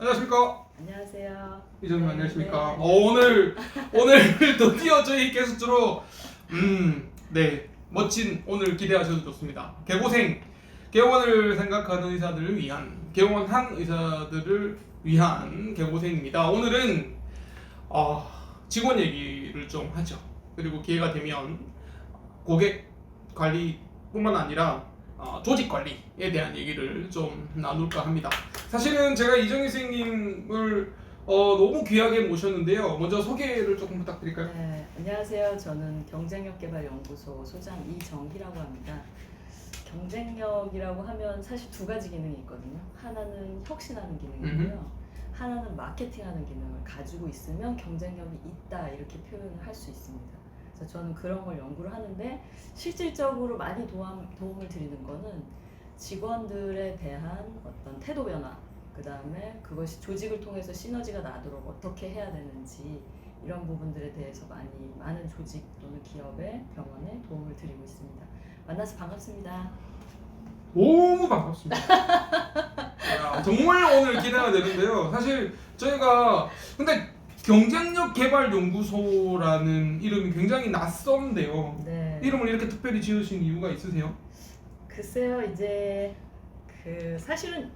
안녕하십니까? 안녕하세요. 이정님 안녕하십니까? 네. 오늘 드디어 저희 게스트로 멋진 오늘 기대하셔도 좋습니다. 개원을 생각하는 의사들을 위한 개원한 의사들을 위한 개고생입니다. 오늘은 직원 얘기를 좀 하죠. 그리고 기회가 되면 고객 관리뿐만 아니라 조직 관리에 대한 얘기를 좀 나눌까 합니다. 사실은 제가 이정희 선생님을 너무 귀하게 모셨는데요. 먼저 소개를 조금 부탁드릴까요? 네, 안녕하세요. 저는 경쟁력개발연구소 소장 이정희라고 합니다. 경쟁력이라고 하면 사실 두 가지 기능이 있거든요. 하나는 혁신하는 기능이고요. 하나는 마케팅하는 기능을 가지고 있으면 경쟁력이 있다 이렇게 표현을 할 수 있습니다. 그래서 저는 그런 걸 연구를 하는데 실질적으로 많이 도움을 드리는 거는 직원들에 대한 어떤 태도 변화, 그 다음에 그것이 조직을 통해서 시너지가 나도록 어떻게 해야 되는지 이런 부분들에 대해서 많은 조직 또는 기업에 병원에 도움을 드리고 있습니다. 만나서 반갑습니다. 너무 반갑습니다. 야, 정말 오늘 기대가 되는데요. 사실 저희가 근데 경쟁력개발연구소라는 이름이 굉장히 낯선데요. 네. 이름을 이렇게 특별히 지으신 이유가 있으세요? 글쎄요, 이제 사실은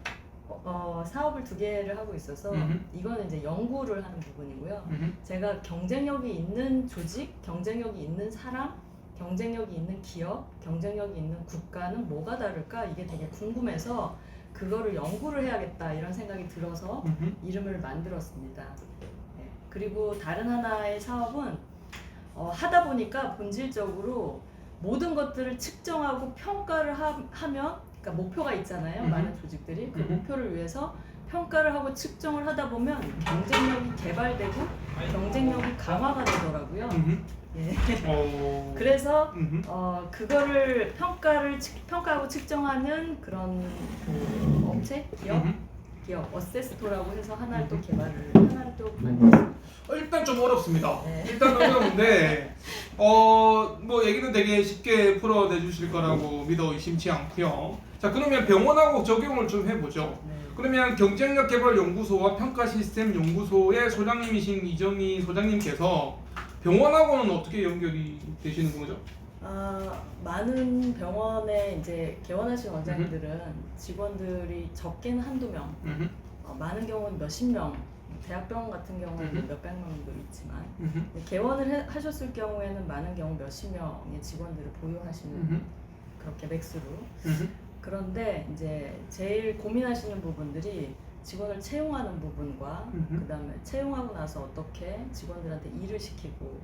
사업을 두 개를 하고 있어서 이거는 이제 연구를 하는 부분이고요. 제가 경쟁력이 있는 조직, 경쟁력이 있는 사람, 경쟁력이 있는 기업, 경쟁력이 있는 국가는 뭐가 다를까? 이게 되게 궁금해서 그거를 연구를 해야겠다 이런 생각이 들어서 이름을 만들었습니다. 네. 그리고 다른 하나의 사업은 하다 보니까 본질적으로 모든 것들을 측정하고 평가를 하면 그러니까 목표가 있잖아요. 많은 조직들이 그 목표를 위해서 평가를 하고 측정을 하다 보면 경쟁력이 개발되고 경쟁력이 강화가 되더라고요. 예. 그래서 그거를 평가하고 측정하는 그런 업체, 기업 어세스토라고 해서 하나를 또 만들었어요. 일단 좀 어렵습니다. 네. 일단 어려운데 뭐 얘기는 되게 쉽게 풀어내 주실 거라고 믿어 의심치 않고요. 자, 그러면 병원하고 적용을 좀 해보죠. 네. 그러면 경쟁력개발연구소와 평가시스템연구소의 소장님이신 이정희 소장님께서 병원하고는 어떻게 연결이 되시는 거죠? 많은 병원에 이제 개원하신 원장님들은 직원들이 적게는 한두 명, 많은 경우는 몇십 명, 대학병원 같은 경우는 몇백 명도 있지만 개원을 하셨을 경우에는 많은 경우 몇십 명의 직원들을 보유하시는 그렇게 맥스로. 그런데 이제 제일 고민하시는 부분들이 직원을 채용하는 부분과 그 다음에 채용하고 나서 어떻게 직원들한테 일을 시키고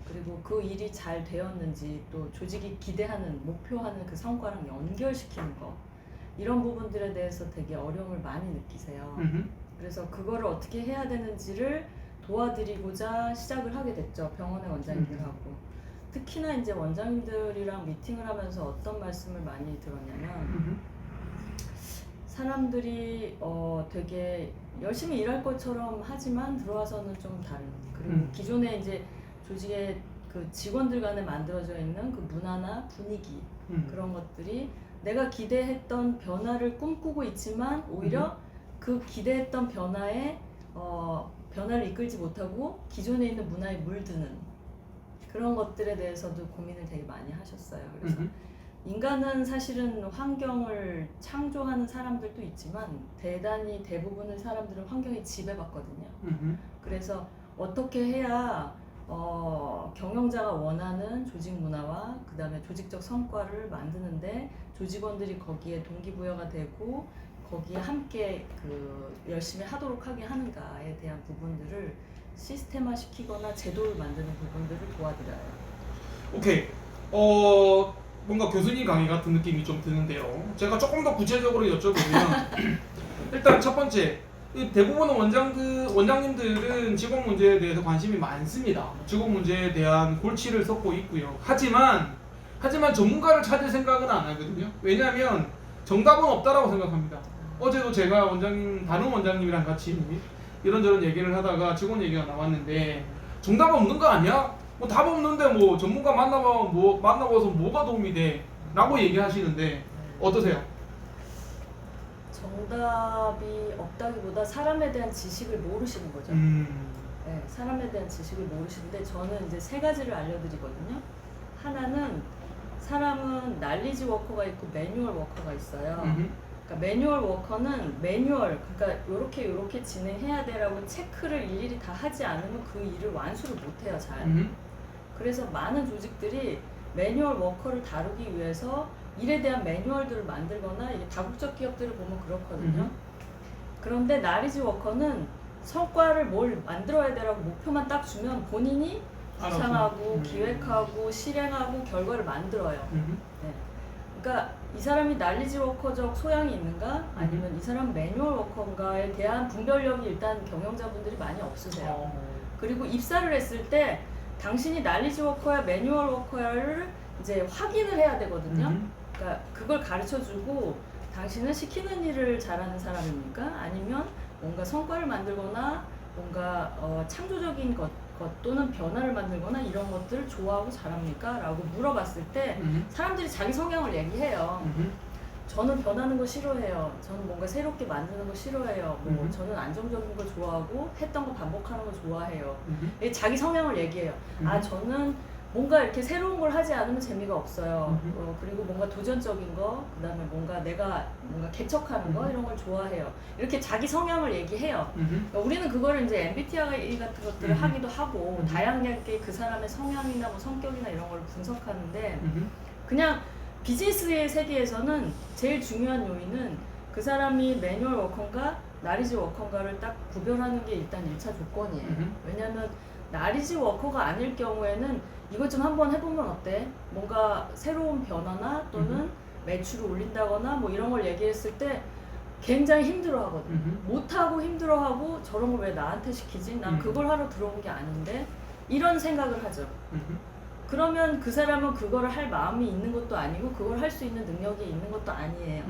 그리고 그 일이 잘 되었는지 또 조직이 기대하는 목표하는 그 성과랑 연결시키는 거 이런 부분들에 대해서 되게 어려움을 많이 느끼세요. 그래서 그거를 어떻게 해야 되는지를 도와드리고자 시작을 하게 됐죠. 병원의 원장님들하고. 특히나 이제 원장님들이랑 미팅을 하면서 어떤 말씀을 많이 들었냐면 사람들이 되게 열심히 일할 것처럼 하지만 들어와서는 좀 다른 그리고 기존에 이제 조직의 그 직원들 간에 만들어져 있는 그 문화나 분위기 그런 것들이 내가 기대했던 변화를 꿈꾸고 있지만 오히려 그 기대했던 변화를 이끌지 못하고 기존에 있는 문화에 물드는 그런 것들에 대해서도 고민을 되게 많이 하셨어요. 그래서 인간은 사실은 환경을 창조하는 사람들도 있지만 대부분의 사람들은 환경에 지배받거든요. 그래서 어떻게 해야 경영자가 원하는 조직 문화와 그 다음에 조직적 성과를 만드는데 조직원들이 거기에 동기부여가 되고 거기에 함께 열심히 하도록 하게 하는가에 대한 부분들을 시스템화 시키거나 제도를 만드는 부분들을 도와드려요. 오케이. 뭔가 교수님 강의 같은 느낌이 좀 드는데요. 제가 조금 더 구체적으로 여쭤보면 일단 첫 번째, 대부분의 원장님들은 직원 문제에 대해서 관심이 많습니다. 직원 문제에 대한 골치를 썩고 있고요. 하지만 전문가를 찾을 생각은 안 하거든요. 왜냐하면 정답은 없다라고 생각합니다. 어제도 제가 다른 원장님이랑 같이 이런저런 얘기를 하다가 직원 얘기가 나왔는데 정답 없는 거 아니야? 뭐 답 없는데 뭐 전문가 만나봐서 뭐가 도움이 돼? 라고 얘기하시는데 어떠세요? 정답이 없다기보다 사람에 대한 지식을 모르시는 거죠. 네, 사람에 대한 지식을 모르시는데 저는 이제 세 가지를 알려드리거든요. 하나는 사람은 날리지 워커가 있고 매뉴얼 워커가 있어요. 그러니까 매뉴얼 워커는 매뉴얼, 그러니까 요렇게 진행해야 돼라고 체크를 일일이 다 하지 않으면 그 일을 완수를 못해요, 잘. 그래서 많은 조직들이 매뉴얼 워커를 다루기 위해서 일에 대한 매뉴얼들을 만들거나 이게 다국적 기업들을 보면 그렇거든요. 그런데 나리지 워커는 성과를 뭘 만들어야 되라고 목표만 딱 주면 본인이 구상하고 기획하고 실행하고 결과를 만들어요. 네. 그러니까 이 사람이 날리지 워커적 소양이 있는가 아니면 이 사람 매뉴얼 워커인가에 대한 분별력이 일단 경영자분들이 많이 없으세요. 그리고 입사를 했을 때 당신이 날리지 워커야 매뉴얼 워커야를 이제 확인을 해야 되거든요. 그러니까 그걸 가르쳐주고 당신은 시키는 일을 잘하는 사람입니까? 아니면 뭔가 성과를 만들거나 뭔가 창조적인 것 또는 변화를 만들거나 이런 것들을 좋아하고 잘합니까? 라고 물어봤을 때 사람들이 자기 성향을 얘기해요. 저는 변하는 거 싫어해요. 저는 뭔가 새롭게 만드는 거 싫어해요. 뭐 저는 안정적인 거 좋아하고 했던 거 반복하는 거 좋아해요. 자기 성향을 얘기해요. 아 저는 뭔가 이렇게 새로운 걸 하지 않으면 재미가 없어요. 그리고 뭔가 도전적인 거, 그다음에 내가 뭔가 개척하는 거 이런 걸 좋아해요. 이렇게 자기 성향을 얘기해요. 그러니까 우리는 그거를 이제 MBTI 같은 것들을 하기도 하고 다양하게 그 사람의 성향이나 뭐 성격이나 이런 걸 분석하는데 그냥 비즈니스의 세계에서는 제일 중요한 요인은 그 사람이 매뉴얼 워커인가 나리지 워커인가를 딱 구별하는 게 일단 1차 조건이에요. 왜냐하면 나리지 워커가 아닐 경우에는 이것 좀 한번 해보면 어때? 뭔가 새로운 변화나 또는 매출을 올린다거나 뭐 이런 걸 얘기했을 때 굉장히 힘들어하거든. 못하고 힘들어하고 저런 걸 왜 나한테 시키지? 난 그걸 하러 들어온 게 아닌데 이런 생각을 하죠. 그러면 그 사람은 그거를 할 마음이 있는 것도 아니고 그걸 할 수 있는 능력이 있는 것도 아니에요.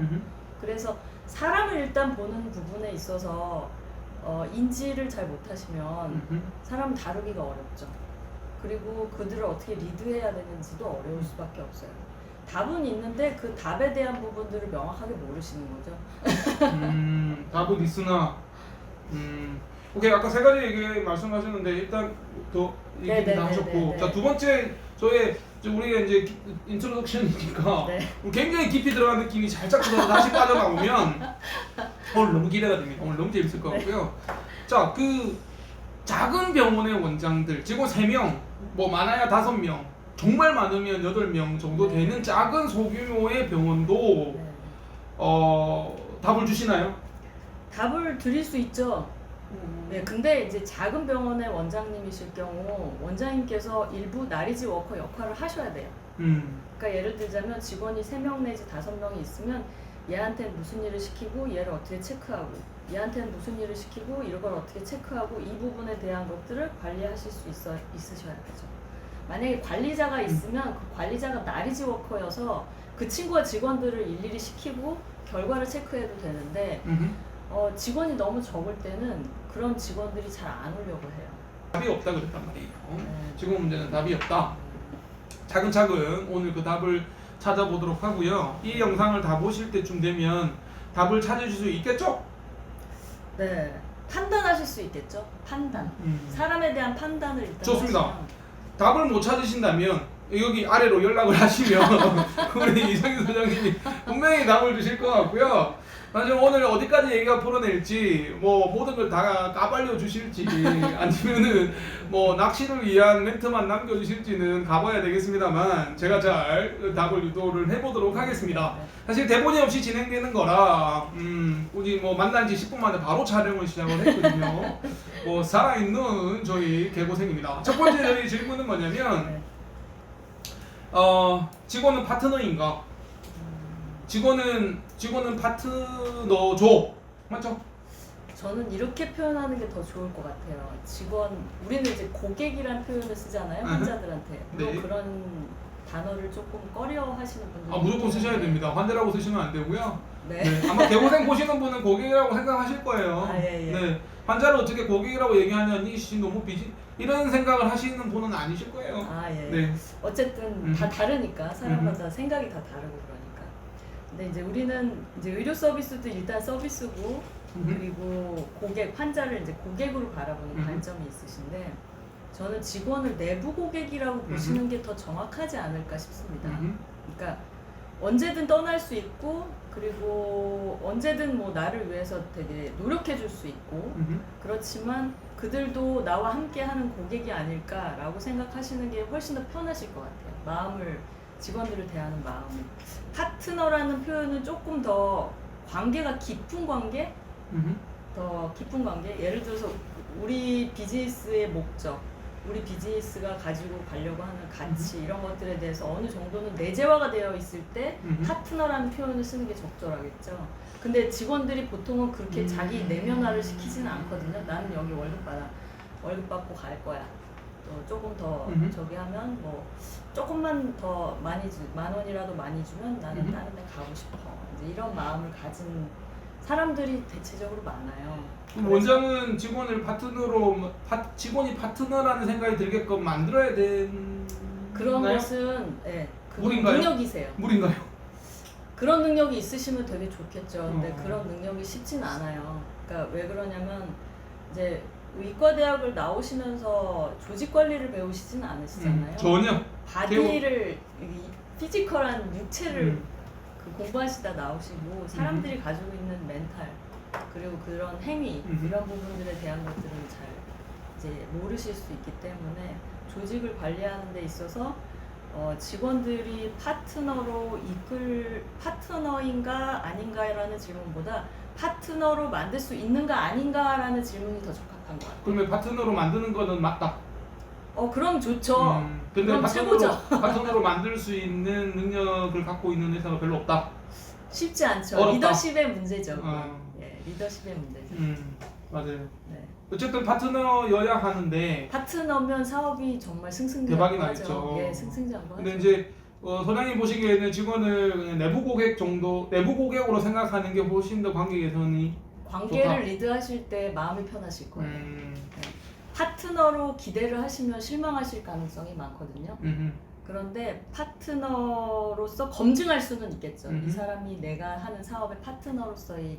그래서 사람을 일단 보는 부분에 있어서 인지를 잘 못하시면 사람 다루기가 어렵죠. 그리고 그들을 어떻게 리드해야 되는지도 어려울 수밖에 없어요. 답은 있는데 그 답에 대한 부분들을 명확하게 모르시는 거죠. 답은 있으나 오케이 아까 세 가지 얘기 말씀하셨는데 일단 더 얘기 다 하셨고 자, 두 번째 저의 우리가 이제 인트로덕션이니까 네. 굉장히 깊이 들어간 느낌이 살짝 들어서 다시 빠져나오면 오늘 너무 기대가 됩니다. 오늘 너무 재밌을 것 같고요. 자, 그 작은 병원의 원장들 직원 3명 뭐 많아야 5명 정말 많으면 8명 정도 되는 작은 소규모의 병원도 답을 주시나요? 답을 드릴 수 있죠. 네, 근데 이제 작은 병원의 원장님이실 경우 원장님께서 일부 나리지 워커 역할을 하셔야 돼요. 그러니까 예를 들자면 직원이 3명 내지 5명이 있으면 얘한테는 무슨 일을 시키고 얘를 어떻게 체크하고 얘한테는 무슨 일을 시키고 이걸 어떻게 체크하고 이 부분에 대한 것들을 관리하실 수 있으셔야 되죠. 만약에 관리자가 있으면 그 관리자가 나리지 워커여서 그 친구와 직원들을 일일이 시키고 결과를 체크해도 되는데 직원이 너무 적을 때는 그런 직원들이 잘 안 오려고 해요. 답이 없다 그랬단 말이에요. 지금 문제는 답이 없다. 차근차근 오늘 그 답을 찾아보도록 하고요. 이 영상을 다 보실 때쯤 되면 답을 찾으실 수 있겠죠? 네, 판단하실 수 있겠죠. 판단. 사람에 대한 판단을 일단 좋습니다. 하시면. 답을 못 찾으신다면 여기 아래로 연락을 하시면 우리 이상규 소장님이 분명히 답을 주실 것 같고요. 사실 오늘 어디까지 얘기가 풀어낼지 뭐 모든 걸 다 까발려 주실지 아니면은 뭐 낚시를 위한 멘트만 남겨주실지는 가봐야 되겠습니다만 제가 잘 답을 유도를 해보도록 하겠습니다. 사실 대본이 없이 진행되는 거라 우리 뭐 만난 지 10분 만에 바로 촬영을 시작을 했거든요. 뭐 살아있는 저희 개고생입니다. 첫 번째 저희 질문은 뭐냐면 직원은 파트너인가? 직원은 파트너죠. 맞죠? 저는 이렇게 표현하는 게 더 좋을 것 같아요. 우리는 이제 고객이란 표현을 쓰잖아요. 환자들한테. 네. 그런 단어를 조금 꺼려 하시는 분들. 무조건 쓰셔야 됩니다. 환자라고 쓰시면 안 되고요. 네. 네, 아마 개고생 보시는 분은 고객이라고 생각하실 거예요. 예. 네, 환자를 어떻게 고객이라고 얘기하냐니 씨 너무 비지 이런 생각을 하시는 분은 아니실 거예요. 예. 네. 어쨌든 다 다르니까 사람마다 생각이 다 다르고 그러니까. 근데 이제 우리는 이제 의료 서비스도 일단 서비스고 그리고 고객 환자를 이제 고객으로 바라보는 관점이 있으신데 저는 직원을 내부 고객이라고 보시는 게 더 정확하지 않을까 싶습니다. 그러니까 언제든 떠날 수 있고 그리고 언제든 뭐 나를 위해서 되게 노력해 줄 수 있고 그렇지만 그들도 나와 함께 하는 고객이 아닐까라고 생각하시는 게 훨씬 더 편하실 것 같아요. 마음을 직원들을 대하는 마음을. 파트너라는 표현은 조금 더 관계가 깊은 관계? 더 깊은 관계? 예를 들어서 우리 비즈니스의 목적, 우리 비즈니스가 가지고 가려고 하는 가치 이런 것들에 대해서 어느 정도는 내재화가 되어 있을 때 파트너라는 표현을 쓰는 게 적절하겠죠. 근데 직원들이 보통은 그렇게 자기 내면화를 시키지는 않거든요. 나는 여기 월급 받고 갈 거야. 또 조금 더 저기 하면 뭐 조금만 더 많이 만 원이라도 많이 주면 나는 다른 데 가고 싶어. 이제 이런 마음을 가진 사람들이 대체적으로 많아요. 그럼 원장은 직원을 직원이 파트너라는 생각이 들게끔 만들어야 되는 그런 것은 그건 물인가요? 능력이세요. 물인가요? 그런 능력이 있으시면 되게 좋겠죠. 근데 어. 그런 능력이 쉽진 않아요. 그러니까 왜 그러냐면 이제 의과대학을 나오시면서 조직 관리를 배우시지는 않으시잖아요. 전혀. 바디를 이 피지컬한 육체를 그 공부하시다 나오시고 사람들이 가지고 있는 멘탈 그리고 그런 행위 이런 부분들에 대한 것들은 잘 이제 모르실 수 있기 때문에 조직을 관리하는 데 있어서 직원들이 파트너인가 아닌가라는 질문보다 파트너로 만들 수 있는가 아닌가라는 질문이 더 적합한 것 같아요. 그러면 파트너로 만드는 거는 맞다. 그럼 좋죠. 근데 그럼 최고죠. 파트너로 만들 수 있는 능력을 갖고 있는 회사가 별로 없다. 쉽지 않죠. 어렵다. 리더십의 문제죠. 어. 예, 리더십의 문제죠. 맞아요. 네. 어쨌든 파트너여야 하는데 파트너면 사업이 정말 대박이 승승장구하죠. 나겠죠. 예, 승승장구하죠. 근데 이제 소장님 보시기에는 직원을 그냥 내부 고객으로 생각하는 게 훨씬 더 관계 개선이 관계를 좋다. 리드하실 때 마음이 편하실 거예요. 음. 파트너로 기대를 하시면 실망하실 가능성이 많거든요. 음흠. 그런데 파트너로서 검증할 수는 있겠죠. 음흠. 이 사람이 내가 하는 사업의 파트너로서의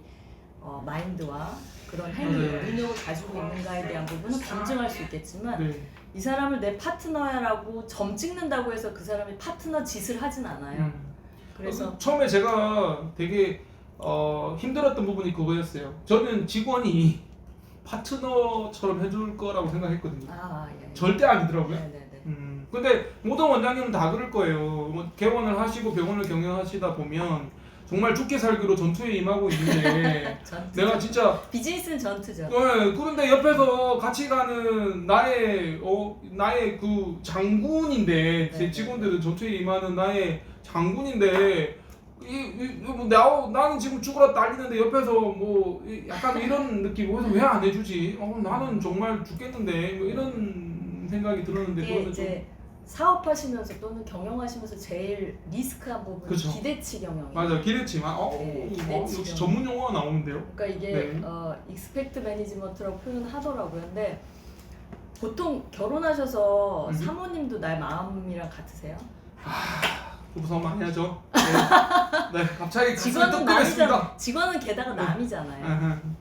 마인드와 그런 행위, 맞아요. 능력을 가지고 있는가에 대한 부분은 검증할 수 있겠지만 네. 이 사람을 내 파트너야라고 점 찍는다고 해서 그 사람이 파트너 짓을 하진 않아요. 그래서 처음에 제가 되게 힘들었던 부분이 그거였어요. 저는 직원이 파트너처럼 해줄 거라고 생각했거든요. 예. 절대 아니더라고요. 네네네. 근데 모든 원장님은 다 그럴 거예요. 뭐 개원을 하시고 병원을 경영하시다 보면 정말 죽게 살기로 전투에 임하고 있는데 내가 진짜 비즈니스는 전투죠. 그런데 옆에서 같이 가는 나의 그 장군인데 제 네. 직원들은 전투에 임하는 나의 장군인데 나는 지금 죽으러 딸리는데 옆에서 뭐 약간 이런 느낌 왜 안 해주지? 나는 정말 죽겠는데 뭐 이런 생각이 들었는데 이게 그거는 이제 사업하시면서 또는 경영하시면서 제일 리스크한 부분은 그쵸. 기대치 경영이에요. 맞아 기대치만 네, 기대치 역시 경영. 전문 용어가 나오는데요. 그러니까 이게 네. 익스펙트 매니지먼트라고 표현하더라고요. 근데 보통 결혼하셔서 사모님도 나의 마음이랑 같으세요? 우선 많이 하죠. 네, 갑자기 직원은 뜨끔했습니다. 남이잖아. 직원은 게다가 네. 남이잖아요.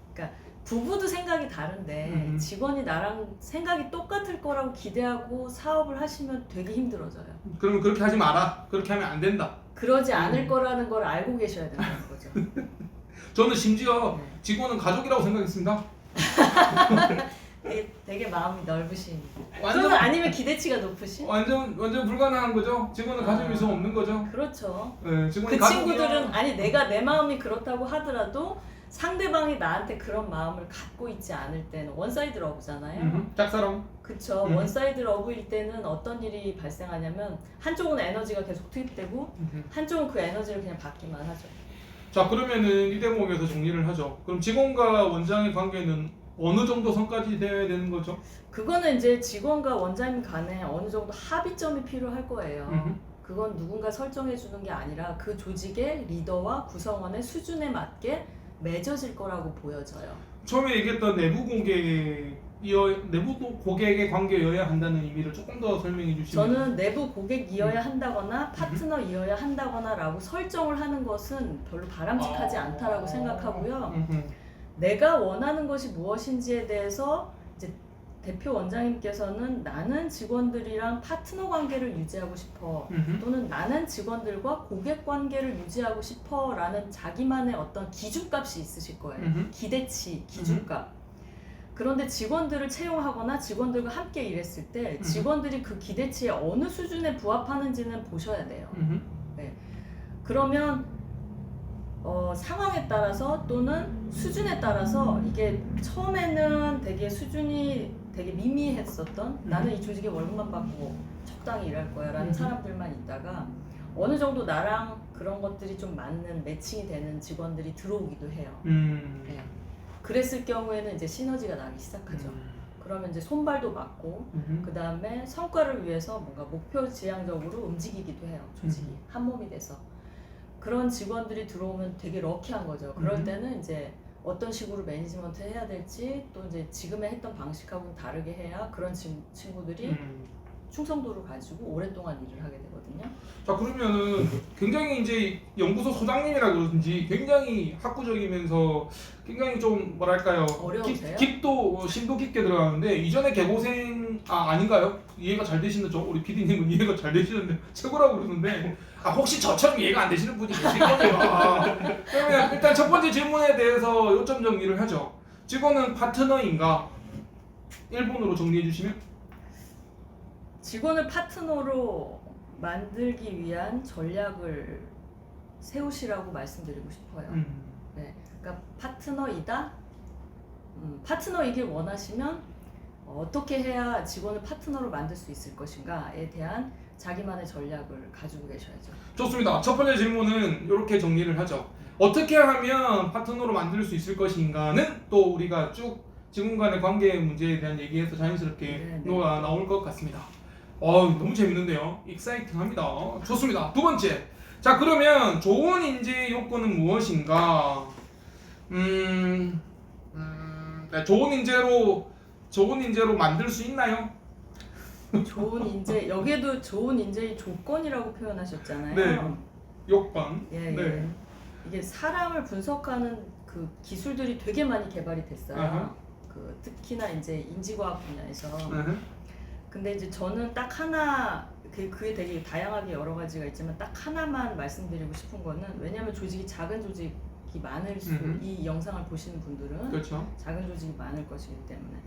부부도 생각이 다른데 직원이 나랑 생각이 똑같을 거라고 기대하고 사업을 하시면 되게 힘들어져요. 그러면 그렇게 하지 마라. 그렇게 하면 안 된다. 그러지 않을 거라는 걸 알고 계셔야 된다는 거죠. 저는 심지어 직원은 가족이라고 생각했습니다. 되게 마음이 넓으신. 완전- 또는 아니면 기대치가 높으신? 완전 불가능한 거죠. 직원은 가족일 수 없는 거죠. 그렇죠. 네, 직원이 그 가족이야. 친구들은 아니 내가 내 마음이 그렇다고 하더라도 상대방이 나한테 그런 마음을 갖고 있지 않을 때는 원사이드 러브잖아요. 짝사랑. 그쵸. 원사이드 러브일 때는 어떤 일이 발생하냐면 한쪽은 에너지가 계속 투입되고 한쪽은 그 에너지를 그냥 받기만 하죠. 자 그러면은 이 대목에서 정리를 하죠. 그럼 직원과 원장의 관계는 어느 정도 선까지 되어야 되는 거죠? 그거는 이제 직원과 원장님 간에 어느 정도 합의점이 필요할 거예요. 그건 누군가 설정해 주는 게 아니라 그 조직의 리더와 구성원의 수준에 맞게 맺어질 거라고 보여져요. 처음에 얘기했던 내부 고객의 관계여야 한다는 의미를 조금 더 설명해 주시면. 저는 내부 고객이어야 한다거나 파트너이어야 한다거나라고 설정을 하는 것은 별로 바람직하지 않다라고 생각하고요. 내가 원하는 것이 무엇인지에 대해서 이제 대표 원장님께서는 나는 직원들이랑 파트너 관계를 유지하고 싶어, 또는 나는 직원들과 고객 관계를 유지하고 싶어 라는 자기만의 어떤 기준값이 있으실 거예요. 기대치, 기준값. 그런데 직원들을 채용하거나 직원들과 함께 일했을 때 직원들이 그 기대치에 어느 수준에 부합하는지는 보셔야 돼요. 네. 그러면 상황에 따라서 또는 수준에 따라서 이게 처음에는 되게 수준이 되게 미미했었던 나는 이 조직에 월급만 받고 적당히 일할 거야 라는 사람들만 있다가 어느 정도 나랑 그런 것들이 좀 맞는 매칭이 되는 직원들이 들어오기도 해요. 네. 그랬을 경우에는 이제 시너지가 나기 시작하죠. 그러면 이제 손발도 맞고 그 다음에 성과를 위해서 뭔가 목표 지향적으로 움직이기도 해요. 조직이 한 몸이 돼서. 그런 직원들이 들어오면 되게 럭키한 거죠. 그럴 때는 이제 어떤 식으로 매니지먼트 해야 될지, 또 이제 지금에 했던 방식하고는 다르게 해야 그런 친구들이 충성도를 가지고 오랫동안 일을 하게 되거든요. 자, 그러면은 굉장히 이제 연구소 소장님이라 그러든지 굉장히 학구적이면서 굉장히 좀 뭐랄까요, 어려우세요? 깊도 심도 깊게 들어가는데 이전에 개고생 아닌가요? 이해가 잘 되시는 우리 PD님은 이해가 잘 되시는데 최고라고 그러는데 혹시 저처럼 이해가 안 되시는 분이 계실까요? 그러면 일단 첫 번째 질문에 대해서 요점 정리를 하죠. 직원은 파트너인가? 일본어로 정리해 주시면. 직원을 파트너로 만들기 위한 전략을 세우시라고 말씀드리고 싶어요. 네, 그러니까 파트너이다. 파트너이길 원하시면 어떻게 해야 직원을 파트너로 만들 수 있을 것인가에 대한 자기만의 전략을 가지고 계셔야죠. 좋습니다. 첫 번째 질문은 이렇게 정리를 하죠. 어떻게 하면 파트너로 만들 수 있을 것인가는 또 우리가 쭉 직원 간의 관계 문제에 대한 얘기에서 자연스럽게 나올 것 같습니다. 너무 재밌는데요. 익사이팅합니다. 좋습니다. 두 번째. 자, 그러면 좋은 인재 요건은 무엇인가? 네, 좋은 인재로 만들 수 있나요? 좋은 인재, 여기에도 좋은 인재의 조건이라고 표현하셨잖아요. 네. 요건. 예. 네. 이게 사람을 분석하는 그 기술들이 되게 많이 개발이 됐어요. 특히나 이제 인지과학 분야에서. 근데 이제 저는 딱 하나, 그게 되게 다양하게 여러 가지가 있지만 딱 하나만 말씀드리고 싶은 거는, 왜냐면 조직이 작은 조직이 많을 이 영상을 보시는 분들은 그렇죠. 작은 조직이 많을 것이기 때문에.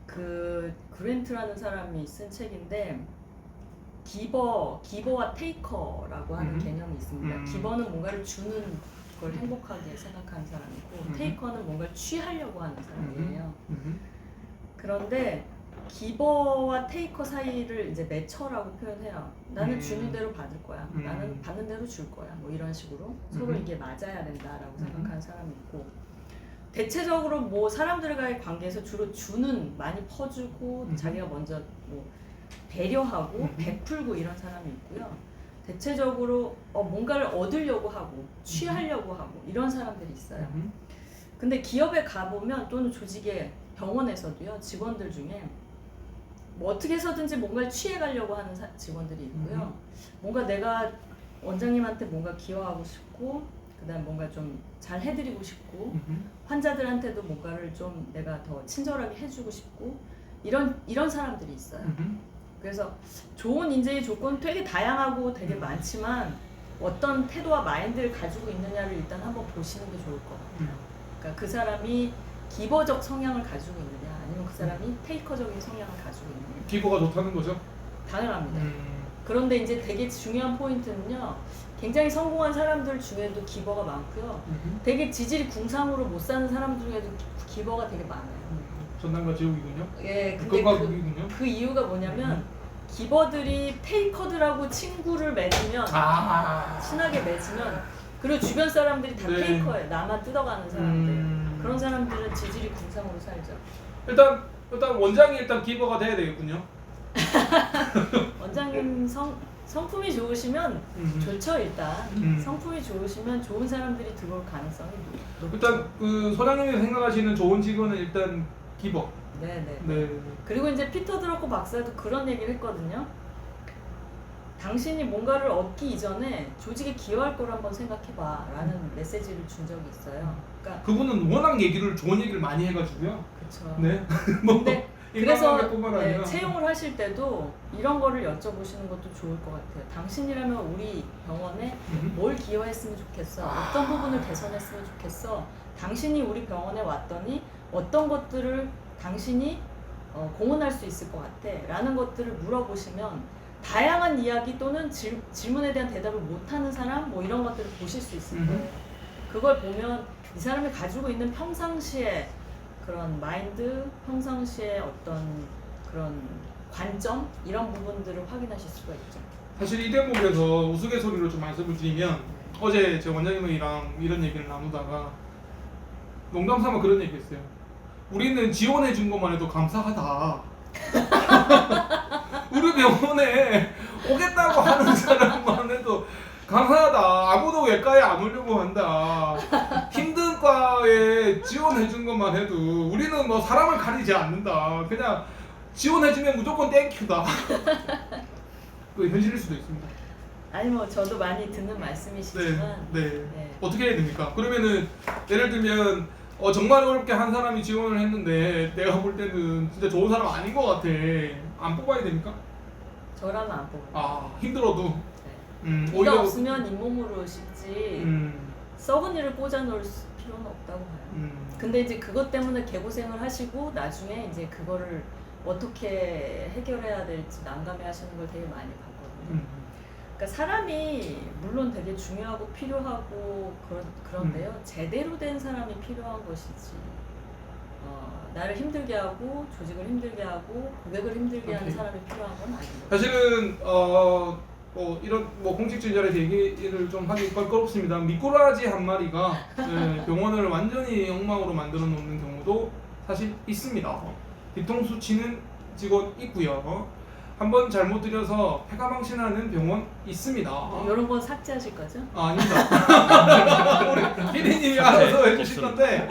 그랜트라는 사람이 쓴 책인데 기버와 테이커라고 하는 개념이 있습니다. 기버는 뭔가를 주는 걸 행복하게 생각하는 사람이고 테이커는 뭔가를 취하려고 하는 사람이에요. 그런데 기버와 테이커 사이를 이제 매처라고 표현해요. 나는 주는 대로 받을 거야. 나는 받는 대로 줄 거야. 뭐 이런 식으로 서로 이게 맞아야 된다라고 생각하는 사람이 있고, 대체적으로 뭐 사람들과의 관계에서 주로 주는, 많이 퍼주고 자기가 먼저 뭐 배려하고 베풀고 이런 사람이 있고요. 대체적으로 뭔가를 얻으려고 하고 취하려고 하고 이런 사람들이 있어요. 근데 기업에 가보면 또는 조직의 병원에서도요, 직원들 중에 뭐 어떻게 해서든지 뭔가를 취해가려고 하는 직원들이 있고요. 뭔가 내가 원장님한테 뭔가 기여하고 싶고, 그 다음 뭔가 좀 잘 해드리고 싶고, 환자들한테도 뭔가를 좀 내가 더 친절하게 해주고 싶고, 이런 사람들이 있어요. 그래서 좋은 인재의 조건 되게 다양하고 되게 많지만 어떤 태도와 마인드를 가지고 있느냐를 일단 한번 보시는 게 좋을 것 같아요. 그러니까 그 사람이 기버적 성향을 가지고 있느냐, 아니면 그 사람이 테이커적인 성향을 가지고 있느냐. 기버가 좋다는 거죠? 당연합니다. 그런데 이제 되게 중요한 포인트는요, 굉장히 성공한 사람들 중에도 기버가 많고요. 되게 지질이 궁상으로 못 사는 사람 중에도 기버가 되게 많아요. 전남과 지옥이군요. 예, 근데 그 이유가 뭐냐면 기버들이 테이커들하고 친구를 맺으면, 친하게 맺으면, 그리고 주변 사람들이 다 테이커예요. 나만 뜯어가는 사람들. 그런 사람들은 지질이 궁상으로 살죠. 일단 원장이 일단 기버가 돼야 되겠군요. 원장님 성품이 좋으시면 좋죠 일단. 성품이 좋으시면 좋은 사람들이 들어올 가능성이 높죠. 일단 그 소장님이 생각하시는 좋은 직원은 일단 기버. 네네. 네. 그리고 이제 피터 드러커 박사도 그런 얘기를 했거든요. 당신이 뭔가를 얻기 이전에 조직에 기여할 걸 한번 생각해봐 라는 메시지를 준 적이 있어요. 그러니까 그분은 워낙 좋은 얘기를 많이 해가지고요. 그쵸. 네. 근데 그래서 인간관계뿐만 아니라. 채용을 하실 때도 이런 거를 여쭤보시는 것도 좋을 것 같아요. 당신이라면 우리 병원에 뭘 기여했으면 좋겠어? 어떤 부분을 개선했으면 좋겠어? 당신이 우리 병원에 왔더니 어떤 것들을 당신이 공헌할 수 있을 것 같아? 라는 것들을 물어보시면 다양한 이야기 또는 질문에 대한 대답을 못하는 사람 뭐 이런 것들을 보실 수 있을 거예요. 그걸 보면 이 사람이 가지고 있는 평상시에 그런 마인드, 평상시에 어떤 그런 관점 이런 부분들을 확인하실 수가 있죠. 사실 이 대목에서 우스갯소리로 좀 말씀을 드리면 어제 제 원장님이랑 이런 얘기를 나누다가 농담삼아 그런 얘기했어요. 우리는 지원해 준 것만 해도 감사하다. 우리 병원에 오겠다고 하는 사람만 해도 감사하다. 아무도 외과에 안 오려고 한다. 힘든 과에 지원해 준 것만 해도 우리는 뭐 사람을 가리지 않는다. 그냥 지원해 주면 무조건 땡큐다. 그 현실일 수도 있습니다. 아니 뭐 저도 많이 듣는 말씀이시지만 네. 어떻게 해야 됩니까? 그러면은 예를 들면 정말 어렵게 한 사람이 지원을 했는데 내가 볼 때는 진짜 좋은 사람 아닌 것 같아. 안 뽑아야 됩니까? 저라면 안 뽑아요. 아 힘들어도. 이가 없으면 잇몸으로 씹지 썩은 이를 꽂아 놓을 필요는 없다고 봐요. 근데 이제 그것 때문에 개고생을 하시고 나중에 이제 그거를 어떻게 해결해야 될지 난감해 하시는 걸 되게 많이 봤거든요. 그러니까 사람이 물론 되게 중요하고 필요하고 그런데요. 제대로 된 사람이 필요한 것이지 나를 힘들게 하고 조직을 힘들게 하고 고객을 힘들게 하는 사람이 필요한 건 아닙니다. 사실은 이런 공식적인 자리에서 얘기를 좀 하기 껄끄럽습니다. 미꾸라지 한 마리가 병원을 완전히 엉망으로 만들어 놓는 경우도 사실 있습니다. 뒤통수 치는 직원 있고요. 한번 잘못 들여서 폐가망신하는 병원 있습니다. 이런 건 삭제하실 거죠? 아닙니다. 우리 피디님이 알아서 해주실 건데,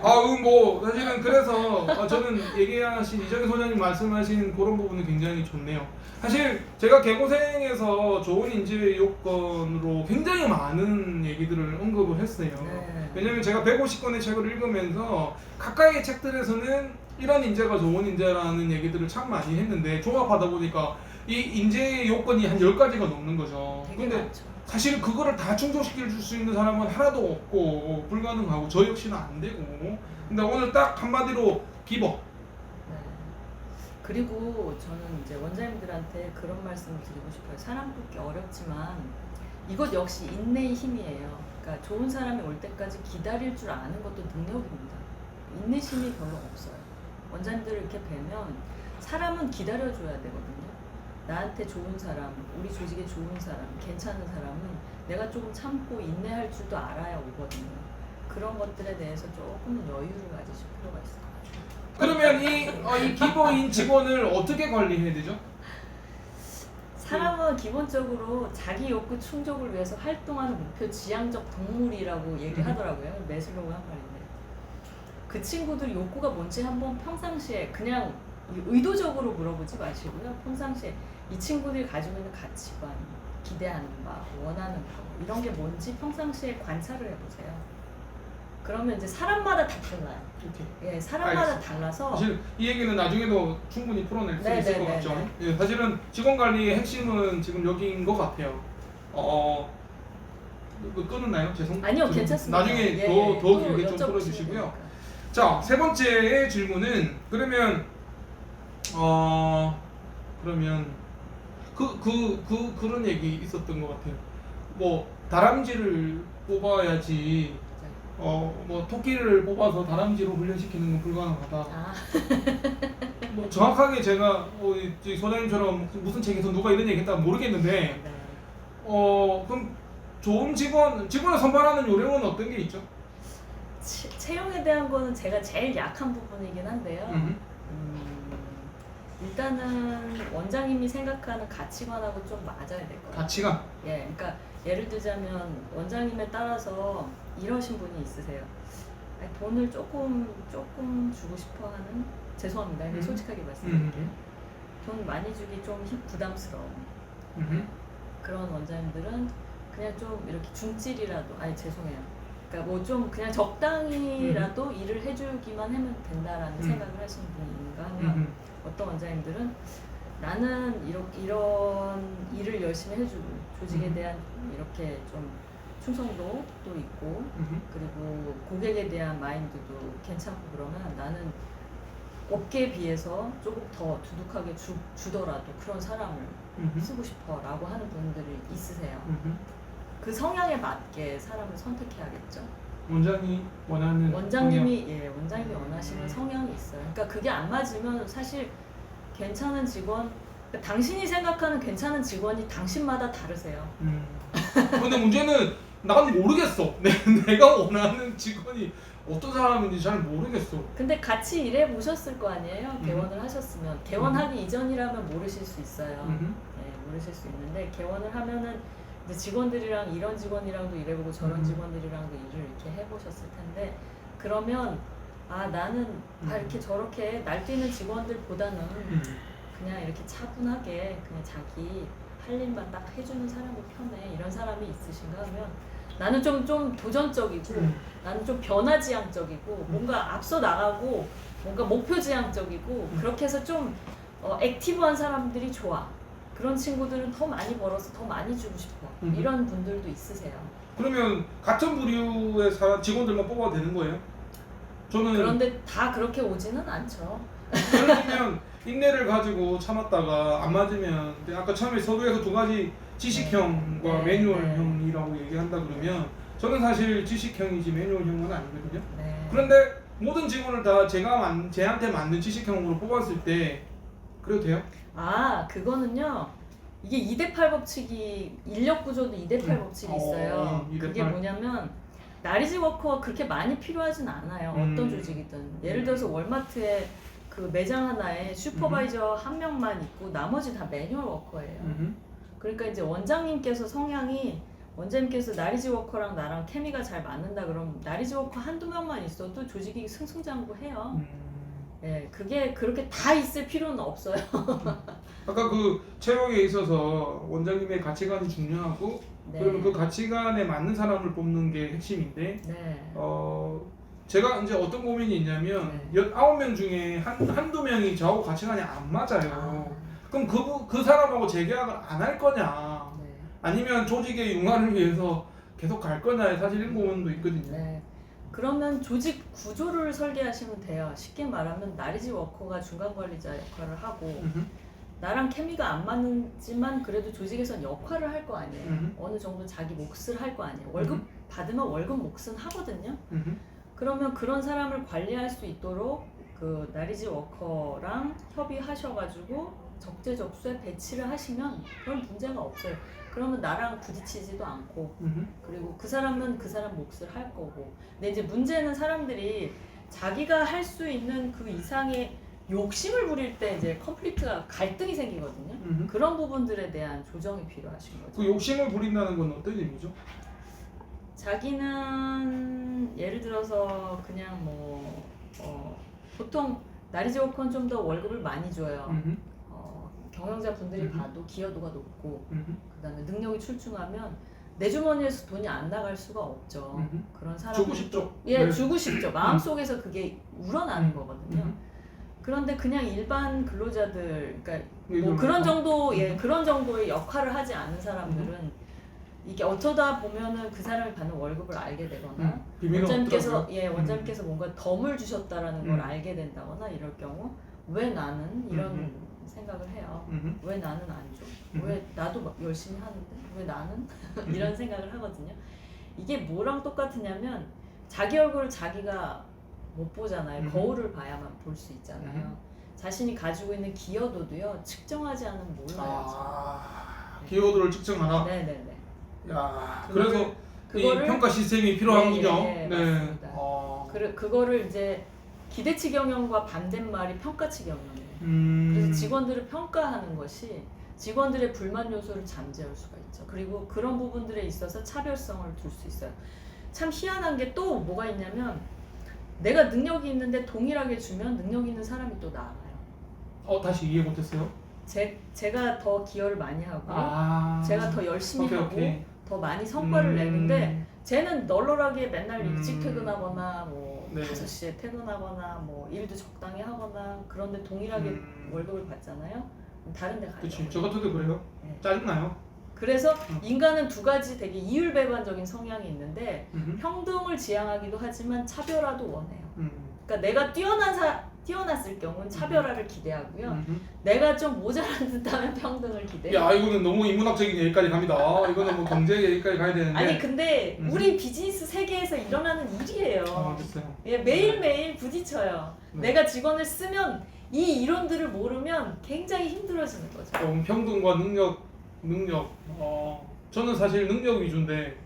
사실은 그래서 저는 얘기하신 이정희 소장님 말씀하신 그런 부분은 굉장히 좋네요. 사실 제가 개고생에서 좋은 인재 요건으로 굉장히 많은 얘기들을 언급을 했어요. 네. 왜냐면 제가 150권의 책을 읽으면서 가까이의 책들에서는 이런 인재가 좋은 인재라는 얘기들을 참 많이 했는데 종합하다 보니까 이 인재의 요건이 한 10가지가 넘는 거죠. 근데 많죠. 사실 그거를 다 충족시킬 수 있는 사람은 하나도 없고 불가능하고 저 역시는 안 되고. 근데 오늘 딱 한마디로 기버. 네. 그리고 저는 이제 원장님들한테 그런 말씀을 드리고 싶어요. 사람 뽑기 어렵지만 이것 역시 인내의 힘이에요. 그러니까 좋은 사람이 올 때까지 기다릴 줄 아는 것도 능력입니다. 인내심이 별로 없어요. 원장님들을 이렇게 뵈면 사람은 기다려줘야 되거든요. 나한테 좋은 사람, 우리 조직에 좋은 사람, 괜찮은 사람은 내가 조금 참고 인내할 줄도 알아야 오거든요. 그런 것들에 대해서 조금은 여유를 가지실 필요가 있을 것 같아요. 그러면 이 기버인 직원을 어떻게 관리해야 되죠? 사람은 기본적으로 자기 욕구 충족을 위해서 활동하는 목표 지향적 동물이라고 얘기하더라고요. 매슬로우가 한 말인데 그 친구들 욕구가 뭔지 한번 평상시에 그냥 의도적으로 물어보지 마시고요. 평상시에 이 친구들이 가지고 있는 가치관, 기대하는 바, 원하는 바 이런 게 뭔지 평상시에 관찰을 해보세요. 그러면 이제 사람마다 다 달라요. 이렇게. 예, 사람마다 알겠습니다. 달라서 사실 이 얘기는 나중에도 충분히 풀어낼 수 있을 것 같죠. 예, 사실은 직원 관리의 핵심은 지금 여기인 것 같아요. 끊었나요? 아니요, 괜찮습니다. 나중에 더 길게 좀 풀어주시고요. 자, 세 번째의 질문은 그러면 그런 얘기 있었던 것 같아요. 뭐 다람쥐를 뽑아야지 토끼를 뽑아서 다람쥐로 훈련시키는 건 불가능하다. 뭐 정확하게 제가 소장님처럼 무슨 책에서 누가 이런 얘기했다 모르겠는데 그럼 좋은 직원을 선발하는 요령은 어떤 게 있죠? 채용에 대한 거는 제가 제일 약한 부분이긴 한데요. 일단은 원장님이 생각하는 가치관하고 좀 맞아야 될 것 같아요. 가치관. 예, 그러니까 예를 들자면 원장님에 따라서 이러신 분이 있으세요. 아니, 돈을 조금 주고 싶어하는, 죄송합니다. 근데 솔직하게 말씀드릴게요. 돈 많이 주기 좀 부담스러워. 그런 원장님들은 그냥 좀 이렇게 중질이라도, 아니 죄송해요. 그러니까 뭐 좀 그냥 적당히라도 일을 해주기만 하면 된다라는 생각을 하시는 분이 있는가 하면 어떤 원장님들은 나는 이런 일을 열심히 해주고 조직에 대한 이렇게 좀 충성도도 있고 그리고 고객에 대한 마인드도 괜찮고 그러면 나는 업계에 비해서 조금 더 두둑하게 주더라도 그런 사람을 쓰고 싶어라고 하는 분들이 있으세요. 그 성향에 맞게 사람을 선택해야겠죠. 원장이 원하는 원장님이 원하시는 성향이 있어요. 그러니까 그게 안 맞으면 사실 괜찮은 직원, 그러니까 당신이 생각하는 괜찮은 직원이 당신마다 다르세요. 근데 문제는 난 모르겠어. 내가 원하는 직원이 어떤 사람인지 잘 모르겠어. 근데 같이 일해 보셨을 거 아니에요? 개원을 하셨으면. 개원하기 이전이라면 모르실 수 있어요. 네, 모르실 수 있는데 개원을 하면은 이제 직원들이랑 이런 직원이랑도 일해보고 저런 직원들이랑도 일을 이렇게 해보셨을 텐데 그러면 아 나는 이렇게 저렇게 날뛰는 직원들보다는 그냥 이렇게 차분하게 그냥 자기 할 일만 딱 해주는 사람이 편해, 이런 사람이 있으신가 하면 나는 좀 도전적이고 나는 좀 변화지향적이고 뭔가 앞서 나가고 뭔가 목표지향적이고 그렇게 해서 좀 액티브한 사람들이 좋아. 그런 친구들은 더 많이 벌어서 더 많이 주고 싶어. 이런 분들도 있으세요. 그러면 같은 부류의 직원들만 뽑아도 되는 거예요? 저는 그런데 다 그렇게 오지는 않죠. 예를 들면 인내를 가지고 참았다가 안 맞으면 아까 처음에 서두에서 두 가지 지식형과 매뉴얼형이라고 얘기한다 그러면 저는 사실 지식형이지 매뉴얼형은 아니거든요. 그런데 모든 직원을 다 제한테 맞는 지식형으로 뽑았을 때 그래도 돼요? 아, 그거는요. 이게 2대8 법칙이, 인력 구조도 2대8 법칙이 있어요. 2대8. 그게 뭐냐면 나리지 워커가 그렇게 많이 필요하진 않아요. 어떤 조직이든. 예를 들어서 월마트에 그 매장 하나에 슈퍼바이저 한 명만 있고 나머지 다 매뉴얼 워커예요. 그러니까 이제 원장님께서 나리지 워커랑 나랑 케미가 잘 맞는다 그러면 나리지 워커 한두 명만 있어도 조직이 승승장구해요. 예, 그게 그렇게 다 있을 필요는 없어요. 아까 그 채용에 있어서 원장님의 가치관이 중요하고 그러면 그 가치관에 맞는 사람을 뽑는 게 핵심인데 제가 이제 어떤 고민이 있냐면 19명 중에 한두 명이 저하고 가치관이 안 맞아요. 그럼 그 사람하고 재계약을 안 할 거냐 아니면 조직의 융화를 위해서 계속 갈 거냐에 사실 이런 고민도 있거든요. 그러면 조직 구조를 설계하시면 돼요. 쉽게 말하면 나리지 워커가 중간 관리자 역할을 하고 나랑 케미가 안 맞지만 그래도 조직에선 역할을 할 거 아니에요. 어느 정도 자기 몫을 할 거 아니에요. 월급 받으면 월급 몫은 하거든요. 그러면 그런 사람을 관리할 수 있도록 그 나리지 워커랑 협의하셔가지고 적재적소에 배치를 하시면 그런 문제가 없어요. 그러면 나랑 부딪히지도 않고 그리고 그 사람은 그 사람 몫을 할 거고. 근데 이제 문제는 사람들이 자기가 할 수 있는 그 이상의 욕심을 부릴 때 이제 컨플릭트가 갈등이 생기거든요. 그런 부분들에 대한 조정이 필요하신 거죠. 그 욕심을 부린다는 건 어떤 의미죠? 자기는 예를 들어서 그냥 보통 나리지 워커는 좀 더 월급을 많이 줘요. 경영자분들이 봐도 기여도가 높고 그다음에 능력이 출중하면 내 주머니에서 돈이 안 나갈 수가 없죠. 그런 사람 주고 싶죠. 주고 싶죠. 마음속에서 그게 우러나는 거거든요. 그런데 그냥 일반 근로자들, 그러니까 뭐 그런 정도 그런 정도의 역할을 하지 않은 사람들은 이게 어쩌다 보면은 그 사람이 받는 월급을 알게 되거나 원장님께서 뭔가 덤을 주셨다라는 걸 알게 된다거나 이럴 경우 왜 나는 이런 생각을 해요. 왜 나는 안 줘? 왜 나도 막 열심히 하는데 왜 나는 이런 생각을 하거든요. 이게 뭐랑 똑같으냐면 자기 얼굴을 자기가 못 보잖아요. 거울을 봐야만 볼 수 있잖아요. 자신이 가지고 있는 기여도도요 측정하지 않으면 몰라요. 기여도를 측정하라. 네네네. 야, 그래서 이 평가 시스템이 필요한군요. 맞습니다. 그거를 이제 기대치 경영과 반대말이 평가치 경영이에요. 그래서 직원들을 평가하는 것이 직원들의 불만 요소를 잠재울 수가 있죠. 그리고 그런 부분들에 있어서 차별성을 둘 수 있어요. 참 희한한 게 또 뭐가 있냐면 내가 능력이 있는데 동일하게 주면 능력 있는 사람이 또 나와요. 다시 이해 못했어요. 제가 더 기여를 많이 하고 제가 더 열심히 오케이, 하고 오케이. 더 많이 성과를 내는데 쟤는 널널하게 맨날 일찍 퇴근하거나 뭐 네. 5시에 퇴근하거나 뭐 일도 적당히 하거나 그런데 동일하게 월급을 받잖아요. 다른 데 그치. 가려고 저 같아도 그래요. 네. 짜증나요. 그래서 인간은 두 가지 되게 이율배반적인 성향이 있는데 평등을 지향하기도 하지만 차별화도 원해요. 그러니까 내가 뛰어났을 경우는 차별화를 기대하고요. 내가 좀 모자란 듯하면 평등을 기대해요. 야, 이거는 너무 인문학적인 얘기까지 갑니다. 이거는 뭐 경제 얘기까지 가야 되는데. 아니 근데 우리 비즈니스 세계에서 일어나는 일이에요. 알겠어요. 예, 매일매일 부딪혀요. 네. 내가 직원을 쓰면 이 이론들을 모르면 굉장히 힘들어지는 거죠. 평등과 능력. 저는 사실 능력 위주인데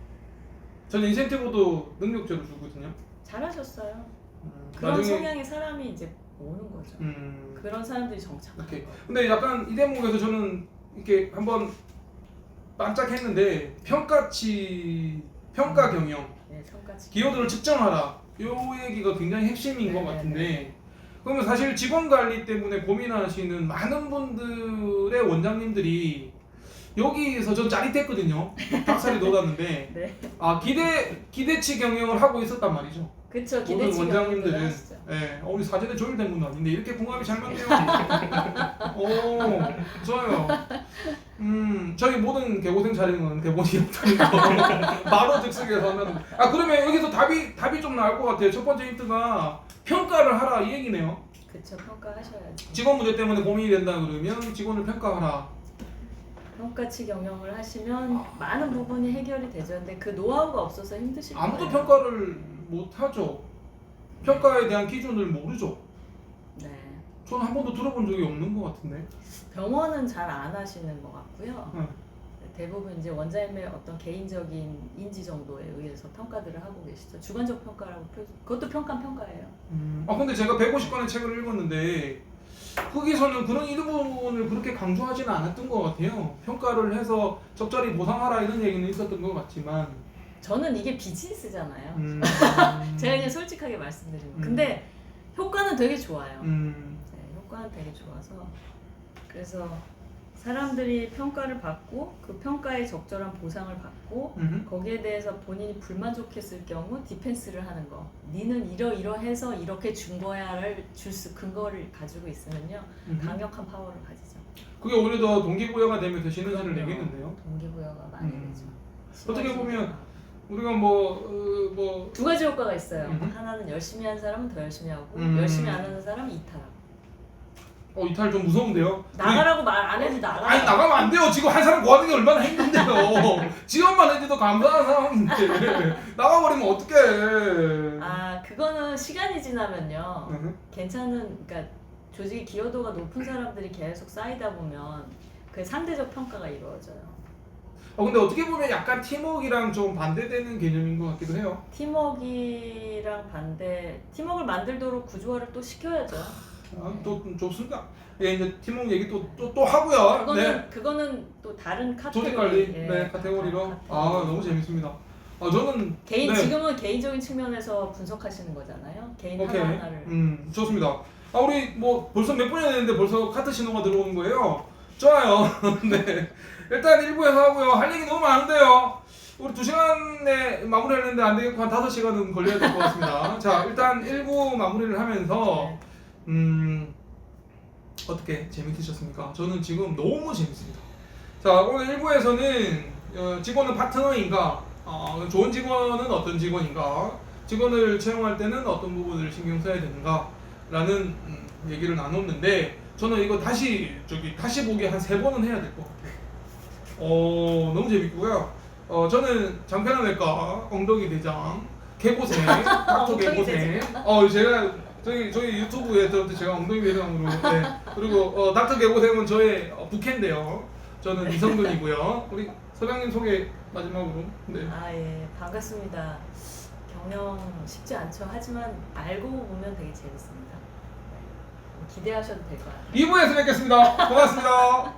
저는 인센티브도 능력제로 주거든요. 잘하셨어요. 그런 나중에 성향의 사람이 이제 오는 거죠. 그런 사람들이 정착. 오케이. 근데 약간 이 대목에서 저는 이렇게 한번 반짝했는데 평가 경영, 네, 평가치. 기여도를 측정하라. 요 얘기가 굉장히 핵심인 것 네, 같은데. 네. 그러면 사실 직원 관리 때문에 고민하시는 많은 분들의 원장님들이 여기에서 전 짜릿했거든요. 닭살이 돋았는데 네. 기대치 경영을 하고 있었단 말이죠. 그쵸. 모든 기대치 원장님들은 경영을 하시죠. 우리 사전에 조율된 건 아닌데 이렇게 궁합이 잘 맞네요. 오, 좋아요. 저희 모든 개고생 차리는 대본이 없다는 거 바로 즉석에서는. 그러면 여기서 답이 좀 나올 것 같아요. 첫 번째 힌트가 평가를 하라 이 얘기네요. 그쵸. 평가하셔야지. 직원 문제 때문에 고민이 된다 그러면 직원을 평가하라. 평가치 경영을 하시면 많은 부분이 해결이 되죠. 근데 그 노하우가 없어서 힘드실 거예요. 아무도 평가를 못 하죠. 평가에 대한 기준을 모르죠. 네. 저는 한 번도 들어본 적이 없는 것 같은데. 병원은 잘 안 하시는 것 같고요. 네. 대부분 이제 원장님의 어떤 개인적인 인지 정도에 의해서 평가들을 하고 계시죠. 주관적 평가라고 그것도 평가예요. 근데 제가 150권의 책을 읽었는데 거기서는 그런 부분을 그렇게 강조하지는 않았던 것 같아요. 평가를 해서 적절히 보상하라 이런 얘기는 있었던 것 같지만 저는 이게 비즈니스잖아요. 음. 제가 그냥 솔직하게 말씀드리면. 근데 효과는 되게 좋아요. 네, 효과는 되게 좋아서 그래서 사람들이 평가를 받고 그 근거에 적절한 보상을 받고 거기에 대해서 본인이 불만족했을 경우 디펜스를 하는 거. 니는 이러이러해서 이렇게 준 거야를 줄 수 근거를 가지고 있으면요 강력한 파워를 가지죠. 그게 오히려 더 동기부여가 되면서 시너지를 내겠는데요. 동기부여가 많이 되죠. 어떻게 보면 우리가 두 가지 효과가 있어요. 음흠. 하나는 열심히 하는 사람은 더 열심히 하고 열심히 안 하는 사람은 이탈하고. 이탈 좀 무서운데요. 나가라고 말 안 해도 나가. 아니 나가면 안 돼요. 지금 한 사람 구하는 게 얼마나 힘든데요. 지원만 해도 감사한 상황인데 나가버리면 어떡해. 그거는 시간이 지나면요 그러니까 조직의 기여도가 높은 사람들이 계속 쌓이다 보면 그 상대적 평가가 이루어져요. 근데 어떻게 보면 약간 팀워크랑 좀 반대되는 개념인 것 같기도 해요. 팀워크를 만들도록 구조화를 또 시켜야죠. 또 좋습니다. 이제 팀워크 얘기 또 하고요. 그거는 또 다른 조직 카테고리. 관리 카테고리로. 너무 재밌습니다. 저는 지금은 개인적인 측면에서 분석하시는 거잖아요. 개인 오케이. 하나하나를. 좋습니다. 우리 뭐 벌써 몇 분이 됐는데 벌써 카트 신호가 들어오는 거예요. 좋아요. 네. 일단 1부에서 하고요. 할 얘기 너무 많은데요. 우리 2시간에 마무리했는데 안 되겠고 한 5시간은 걸려야 될 것 같습니다. 자, 일단 1부 마무리를 하면서 어떻게 재밌으셨습니까? 저는 지금 너무 재밌습니다. 자, 오늘 1부에서는 직원은 파트너인가? 좋은 직원은 어떤 직원인가? 직원을 채용할 때는 어떤 부분을 신경 써야 되는가? 라는 얘기를 나눴는데 저는 이거 다시 보기 한 3번은 해야 될 것 같아요. 너무 재밌고요. 저는 장편외과 엉덩이 대장 개고생 닥터 개고생. 제가 저희 유튜브에 제가 엉덩이 대장으로 그리고 닥터 개고생은 저의 부캐인데요. 저는 이성근이고요. 우리 서장님 소개 마지막으로. 예, 반갑습니다. 경영 쉽지 않죠. 하지만 알고 보면 되게 재밌습니다. 기대하셔도 될 것 같아요. 2부에서 뵙겠습니다. 고맙습니다.